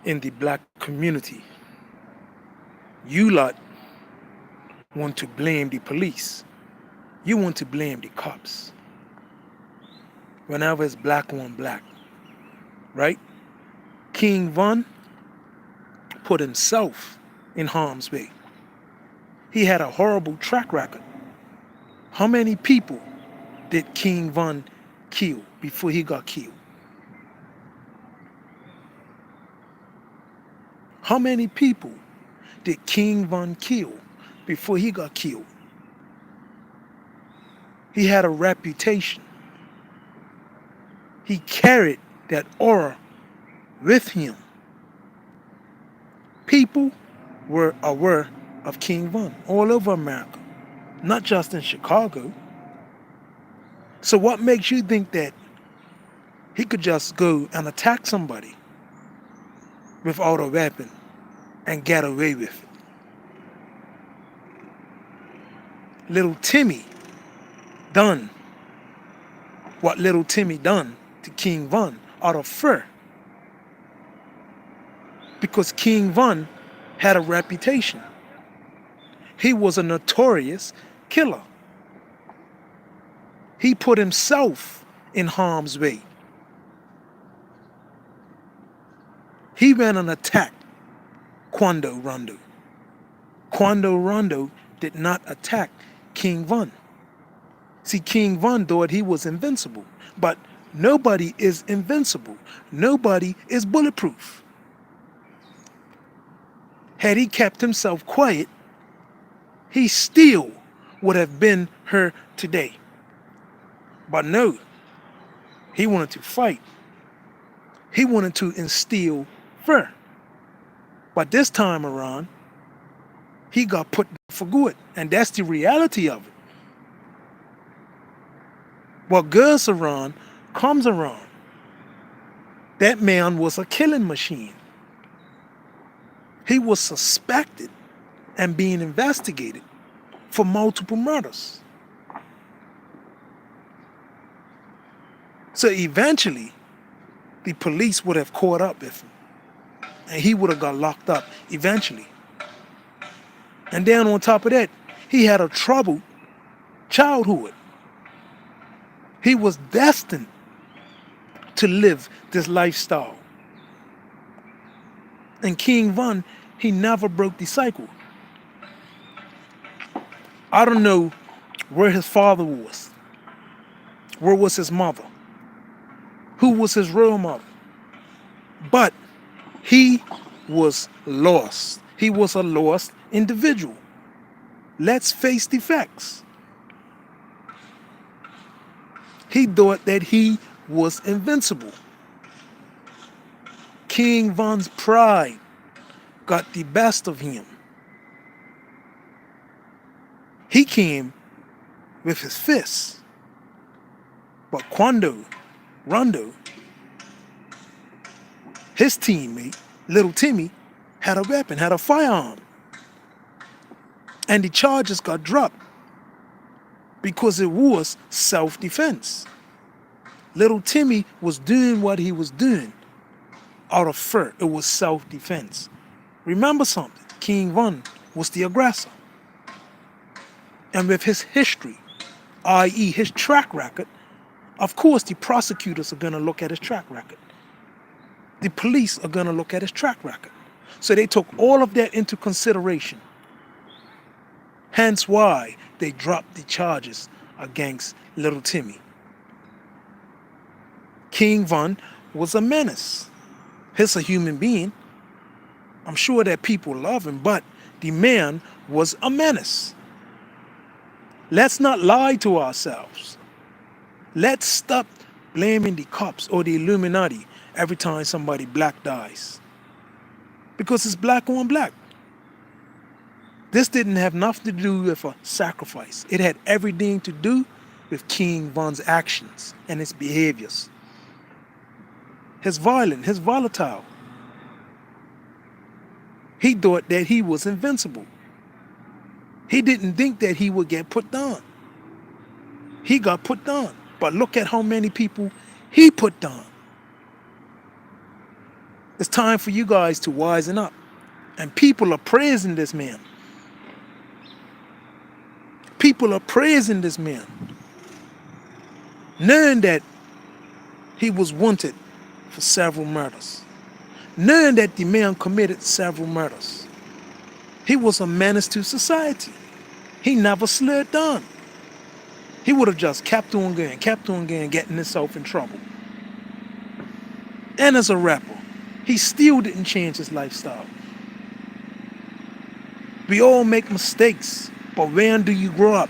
in the black community. You lot want to blame the police. You want to blame the cops whenever it's black on black, right? King Von put himself in harm's way. He had a horrible track record. How many people did King Von kill before he got killed? How many people did King Von kill before he got killed? He had a reputation. He carried that aura with him. People were aware of King Von all over America, not just in Chicago. So what makes you think that he could just go and attack somebody without a weapon and get away with it? Little Timmy done what little Timmy done to King Von out of fear. Because King Von had a reputation. He was a notorious killer. He put himself in harm's way. He went and attacked Quando Rondo. Quando Rondo did not attack King Von. See, King Von thought he was invincible, but nobody is invincible. Nobody is bulletproof. Had he kept himself quiet, he still would have been here today. But no, he wanted to fight. He wanted to instill fear. But this time around, he got put for good. And that's the reality of it. What goes around comes around. That man was a killing machine. He was suspected and being investigated for multiple murders. So eventually, the police would have caught up with him. And he would have got locked up eventually. And then on top of that, he had a troubled childhood. He was destined to live this lifestyle. And King Von, he never broke the cycle. I don't know where his father was. Where was his mother? Who was his real mother? But he was lost. He was a lost individual. Let's face the facts. He thought that he was invincible. King Von's pride got the best of him. He came with his fists. But Quando Rondo, his teammate, Little Timmy, had a weapon, had a firearm. And the charges got dropped because it was self-defense. Little Timmy was doing what he was doing out of fear. It was self-defense. Remember something, King Von was the aggressor. And with his history, i.e. his track record, of course the prosecutors are going to look at his track record. The police are going to look at his track record. So they took all of that into consideration. Hence why they dropped the charges against Little Timmy. King Von was a menace. He's a human being. I'm sure that people love him, but the man was a menace. Let's not lie to ourselves. Let's stop blaming the cops or the Illuminati every time somebody black dies. Because it's black on black. This didn't have nothing to do with a sacrifice. It had everything to do with King Von's actions and his behaviors. His violent, his volatile. He thought that he was invincible. He didn't think that he would get put down. He got put down. But look at how many people he put down. It's time for you guys to wisen up. And people are praising this man. People are praising this man, knowing that he was wanted for several murders, knowing that the man committed several murders. He was a menace to society. He never slid down. He would have just kept on going, getting himself in trouble. And as a rapper, he still didn't change his lifestyle. We all make mistakes, but when do you grow up?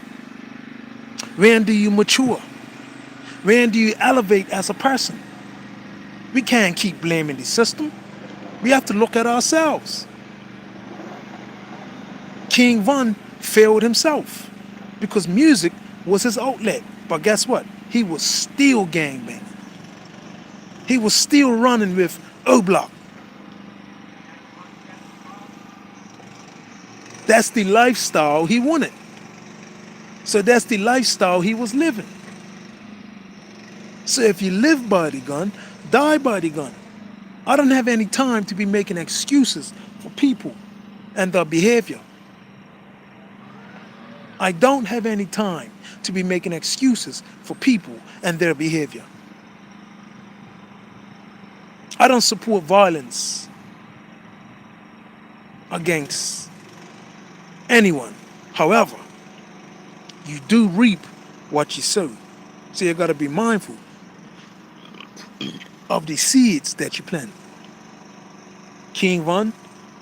When do you mature? When do you elevate as a person? We can't keep blaming the system. We have to look at ourselves. King Von failed himself because music was his outlet. But guess what? He was still gangbanging. He was still running with O-Block. That's the lifestyle he wanted. So that's the lifestyle he was living. So if you live by the gun, die by the gun. I don't have any time to be making excuses for people and their behavior. I don't have any time to be making excuses for people and their behavior. I don't support violence against anyone. However, you do reap what you sow. So you got to be mindful of the seeds that you plant. King Von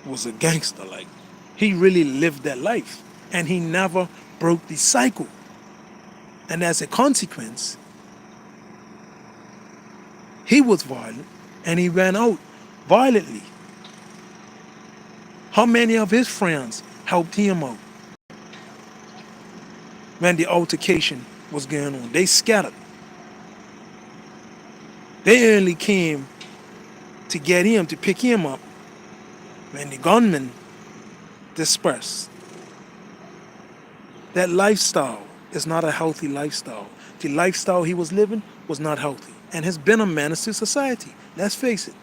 was a gangster. Like, he really lived that life, and he never broke the cycle. And as a consequence, he was violent, and he ran out violently. How many of his friends helped him out when the altercation was going on? They scattered. They only came to get him, to pick him up, when the gunmen dispersed. That lifestyle is not a healthy lifestyle. The lifestyle he was living was not healthy and has been a menace to society. Let's face it.